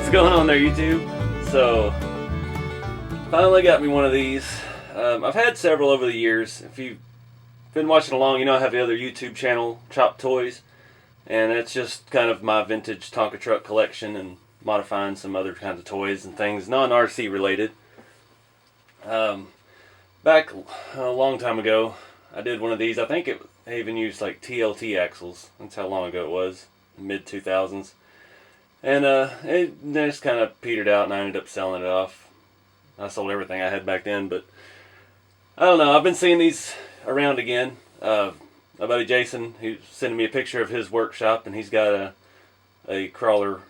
What's going on there, YouTube? So, finally got me one of these. I've had several over the years. If you've been watching along, you know I have the other YouTube channel, Chop Toys, and it's just kind of my vintage Tonka truck collection and modifying some other kinds of toys and things, non-RC related. Back a long time ago, I did one of these. I think I even used like TLT axles. That's how long ago it was, mid-2000s. And it just kind of petered out, and I ended up selling it off. I sold everything I had back then, but I don't know. I've been seeing these around again. My buddy Jason, who's sending me a picture of his workshop, and he's got a crawler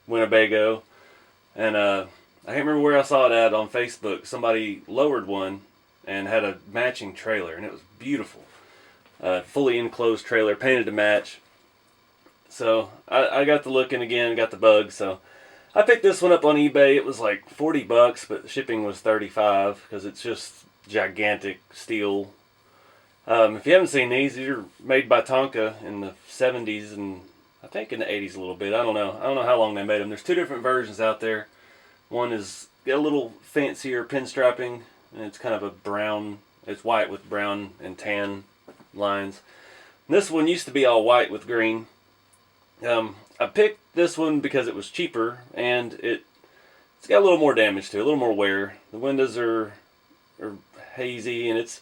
Winnebago. And I can't remember where I saw it at on Facebook. Somebody lowered one and had a matching trailer, and it was beautiful. Fully enclosed trailer, painted to match. So I got to looking again, got the bug. So I picked this one up on eBay. It was like $40, but the shipping was $35 because it's just gigantic steel. If you haven't seen these are made by Tonka in the 70s and I think in the 80s a little bit. I don't know how long they made them. There's two different versions out there. One is got a little fancier pinstriping, and it's kind of a brown. It's white with brown and tan lines. And this one used to be all white with green. I picked this one because it was cheaper, and it's got a little more damage to it, a little more wear. The windows are hazy, and it's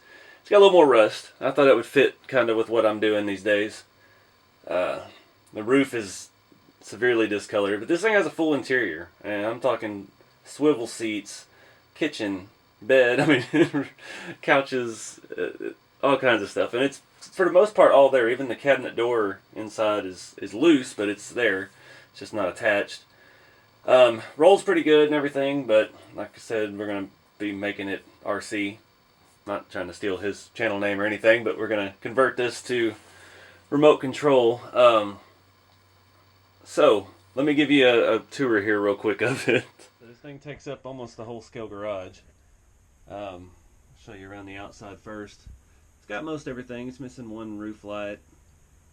got a little more rust. I thought it would fit kind of with what I'm doing these days. The roof is severely discolored, but this thing has a full interior, and I'm talking swivel seats, kitchen, bed, I mean, couches, all kinds of stuff, and it's for the most part all there. Even the cabinet door inside is loose, but it's there. It's just not attached. Rolls pretty good and everything, but like I said, we're going to be making it RC. Not trying to steal his channel name or anything, but we're going to convert this to remote control. So let me give you a tour here real quick of it. This thing takes up almost the whole scale garage. I'll show you around the outside first. It's got most everything. It's missing one roof light,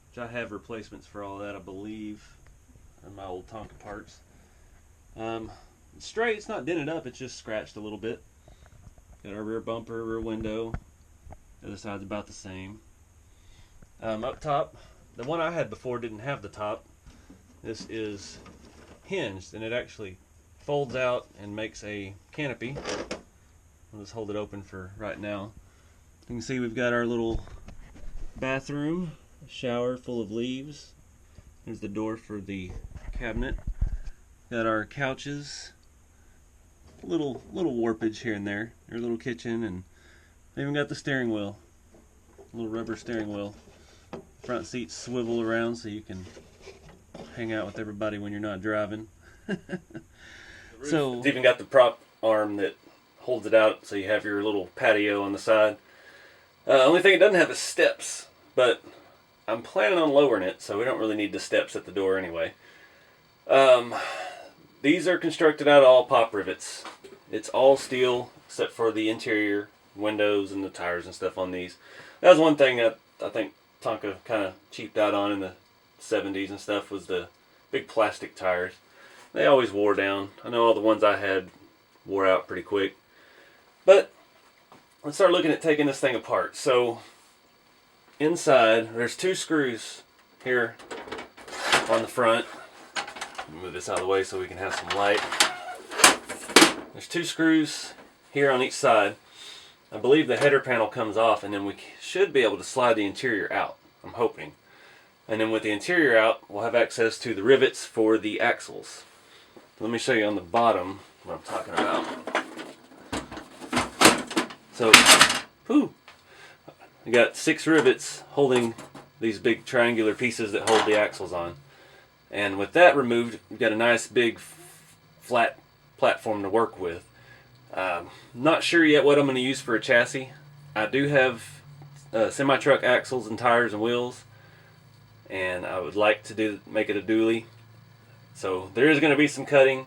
which I have replacements for all that, I believe, in my old Tonka parts. It's straight. It's not dented up. It's just scratched a little bit. Got our rear bumper, rear window. The other side's about the same. Up top, the one I had before didn't have the top. This is hinged, and it actually folds out and makes a canopy. I'll just hold it open for right now. You can see we've got our little bathroom, shower full of leaves. There's the door for the cabinet. Got our couches. Little warpage here and there. Our little kitchen, and even got the steering wheel. Little rubber steering wheel. Front seats swivel around so you can hang out with everybody when you're not driving. So it's even got the prop arm that holds it out so you have your little patio on the side. Only thing it doesn't have is steps, but I'm planning on lowering it, so we don't really need the steps at the door anyway. These are constructed out of all pop rivets. It's all steel except for the interior windows and the tires and stuff on these. That was one thing that I think Tonka kind of cheaped out on in the 70s and stuff, was the big plastic tires. They always wore down. I know all the ones I had wore out pretty quick. But let's start looking at taking this thing apart. So inside, there's two screws here on the front. Move this out of the way so we can have some light. There's two screws here on each side. I believe the header panel comes off, and then we should be able to slide the interior out. I'm hoping. And then with the interior out, we'll have access to the rivets for the axles. Let me show you on the bottom what I'm talking about. So, we got 6 rivets holding these big triangular pieces that hold the axles on. And with that removed, we've got a nice big flat platform to work with. Not sure yet what I'm going to use for a chassis. I do have semi-truck axles and tires and wheels, and I would like to make it a dually. So there is going to be some cutting,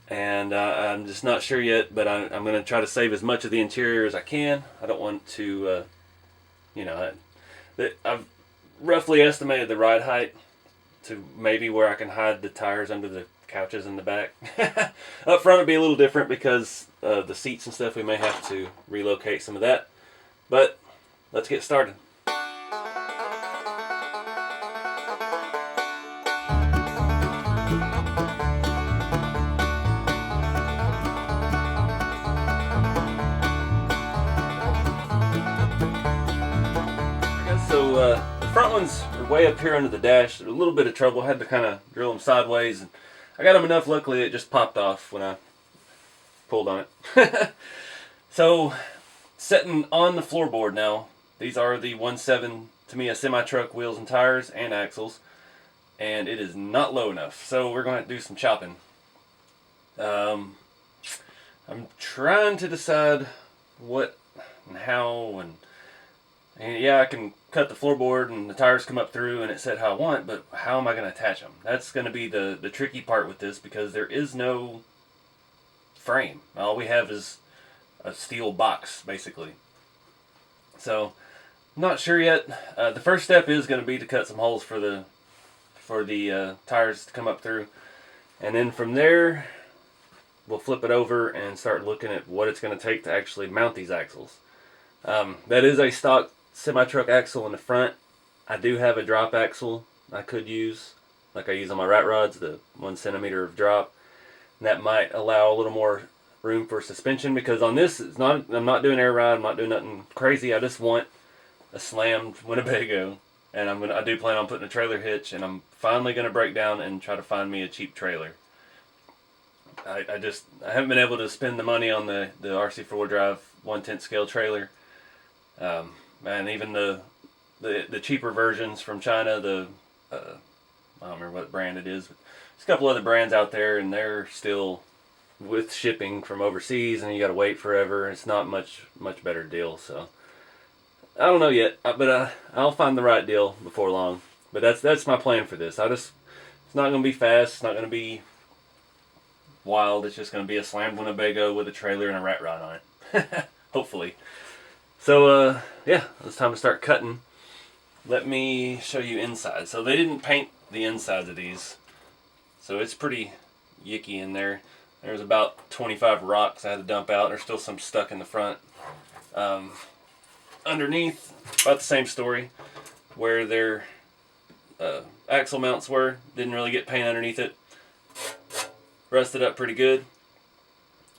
and I'm just not sure yet, but I'm going to try to save as much of the interior as I can. I don't want to, I've roughly estimated the ride height to maybe where I can hide the tires under the couches in the back. Up front it'll be a little different because the seats and stuff, we may have to relocate some of that. But let's get started. So the front ones are way up here under the dash. A little bit of trouble. I had to kind of drill them sideways, and I got them enough. Luckily, it just popped off when I pulled on it. So, setting on the floorboard now. These are the 1.7 Tamiya semi-truck wheels and tires and axles, and it is not low enough. So we're going to do some chopping. I'm trying to decide what and how and yeah, I can cut the floorboard and the tires come up through and it said how I want, but how am I going to attach them? That's going to be the tricky part with this, because there is no frame. All we have is a steel box, basically. So, I'm not sure yet. The first step is going to be to cut some holes for the tires to come up through. And then from there, we'll flip it over and start looking at what it's going to take to actually mount these axles. That is a stock semi-truck axle in the front. I do have a drop axle I could use, like I use on my rat rods, the 1 centimeter of drop. And that might allow a little more room for suspension, because on this, I'm not doing air ride, I'm not doing nothing crazy. I just want a slammed Winnebago, and I do plan on putting a trailer hitch, and I'm finally going to break down and try to find me a cheap trailer. I haven't been able to spend the money on the RC 4-drive 1/10 scale trailer. And even the cheaper versions from China, I don't remember what brand it is, but there's a couple other brands out there, and they're still with shipping from overseas, and you got to wait forever. It's not much better deal. So I don't know yet, but I'll find the right deal before long. But that's my plan for this. It's not going to be fast. It's not going to be wild. It's just going to be a slammed Winnebago with a trailer and a rat rod on it. Hopefully. So, yeah, it's time to start cutting. Let me show you inside. So they didn't paint the insides of these, so it's pretty yicky in there. There's about 25 rocks I had to dump out. There's still some stuck in the front. Underneath, about the same story, where their axle mounts were. Didn't really get paint underneath it. Rusted up pretty good.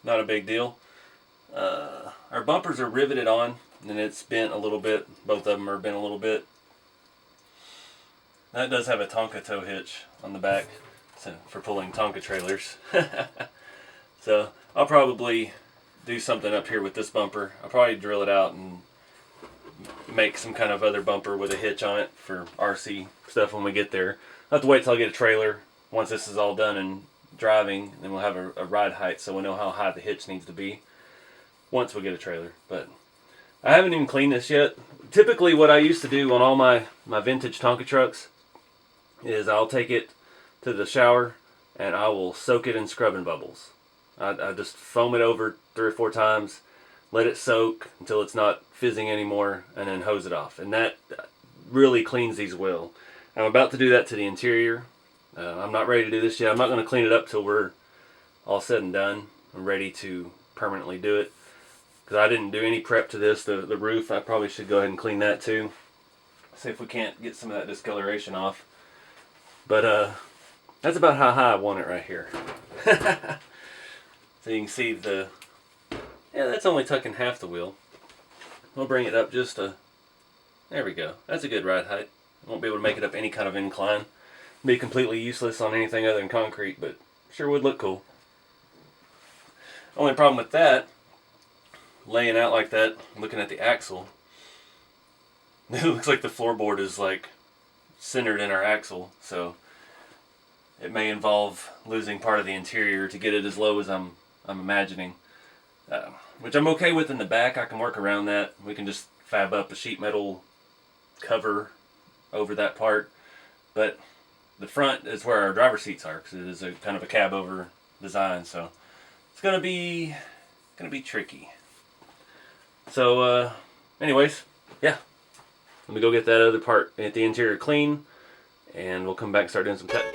Not a big deal. Our bumpers are riveted on, and it's bent a little bit. Both of them are bent a little bit. That does have a Tonka tow hitch on the back for pulling Tonka trailers. So I'll probably do something up here with this bumper. I'll probably drill it out and make some kind of other bumper with a hitch on it for RC stuff when we get there. I'll have to wait till I get a trailer. Once this is all done and driving, then we'll have a ride height, so we'll know how high the hitch needs to be once we get a trailer. But I haven't even cleaned this yet. Typically what I used to do on all my vintage Tonka trucks is I'll take it to the shower and I will soak it in scrubbing bubbles. I just foam it over 3 or 4 times, let it soak until it's not fizzing anymore, and then hose it off. And that really cleans these well. I'm about to do that to the interior. I'm not ready to do this yet. I'm not going to clean it up till we're all said and done. I'm ready to permanently do it, because I didn't do any prep to this. The roof, I probably should go ahead and clean that too. See if we can't get some of that discoloration off. But that's about how high I want it right here. So you can see that's only tucking half the wheel. We'll bring it up just there we go. That's a good ride height. I won't be able to make it up any kind of incline. Be completely useless on anything other than concrete, but sure would look cool. Only problem with that, laying out like that, looking at the axle, it looks like the floorboard is like centered in our axle, so it may involve losing part of the interior to get it as low as I'm imagining, which I'm okay with in the back. I can work around that. We can just fab up a sheet metal cover over that part, but the front is where our driver seats are, because it is a kind of a cab over design, so it's gonna be tricky. So anyways, yeah, let me go get that other part at the interior clean, and we'll come back and start doing some cutting.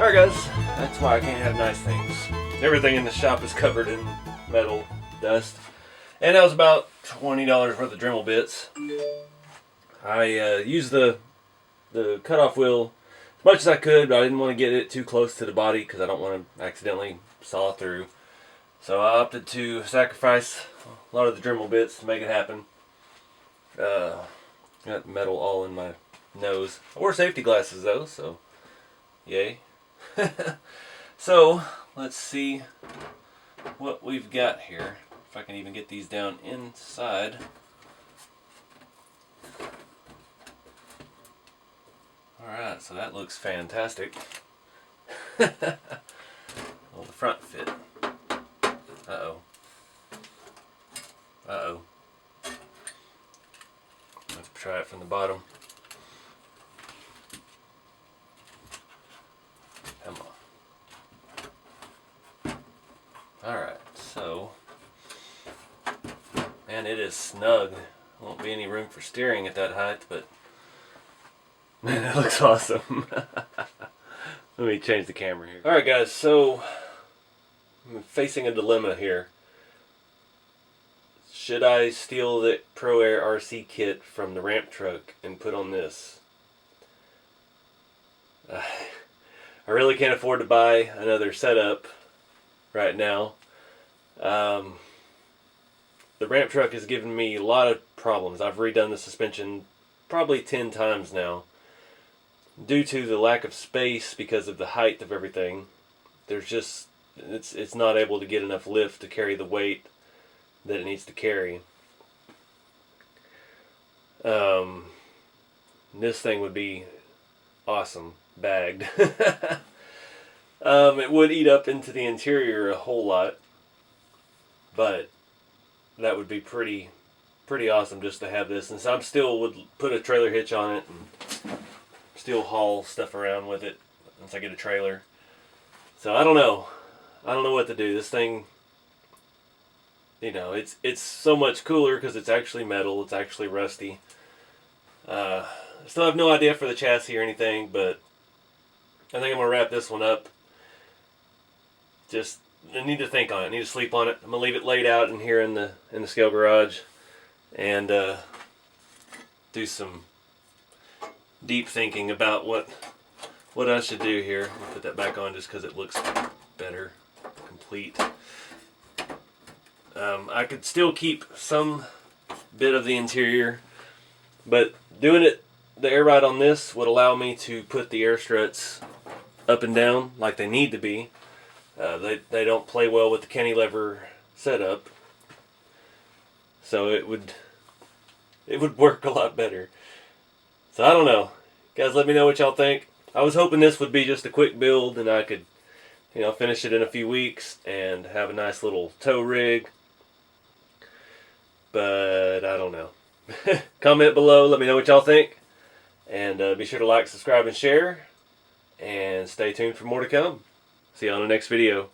Alright guys, that's why I can't have nice things. Everything in the shop is covered in metal dust. And that was about $20 worth of Dremel bits. I used the cutoff wheel as much as I could, but I didn't want to get it too close to the body because I don't want to accidentally saw through. So I opted to sacrifice a lot of the Dremel bits to make it happen. Got metal all in my nose. I wore safety glasses though, so yay. So let's see what we've got here. If I can even get these down inside. Alright, so that looks fantastic. Well, the front fit. Uh-oh. Uh-oh. Let's try it from the bottom. Come on. Alright, so... Man, it is snug. Won't be any room for steering at that height, but... Man, that looks awesome. Let me change the camera here. Alright guys, so... I'm facing a dilemma here. Should I steal the Pro Air RC kit from the ramp truck and put on this? I really can't afford to buy another setup right now. The ramp truck has given me a lot of problems. I've redone the suspension probably 10 times now. Due to the lack of space because of the height of everything, there's just... It's not able to get enough lift to carry the weight that it needs to carry. This thing would be awesome bagged. It would eat up into the interior a whole lot, but that would be pretty awesome just to have this. And so I still would put a trailer hitch on it and still haul stuff around with it once I get a trailer. So I don't know. I don't know what to do. This thing, you know, it's so much cooler because it's actually metal. It's actually rusty. I still have no idea for the chassis or anything, but I think I'm gonna wrap this one up. Just I need to think on it. I need to sleep on it. I'm gonna leave it laid out in here in the scale garage, and do some deep thinking about what I should do here. I'll put that back on just because it looks better. Complete. I could still keep some bit of the interior, but doing it the air ride on this would allow me to put the air struts up and down like they need to be. They don't play well with the cantilever setup, so it would work a lot better. So I don't know, guys. Let me know what y'all think. I was hoping this would be just a quick build and I could, you know, finish it in a few weeks and have a nice little tow rig. But I don't know. Comment below, let me know what y'all think. And be sure to like, subscribe, and share. And stay tuned for more to come. See you on the next video.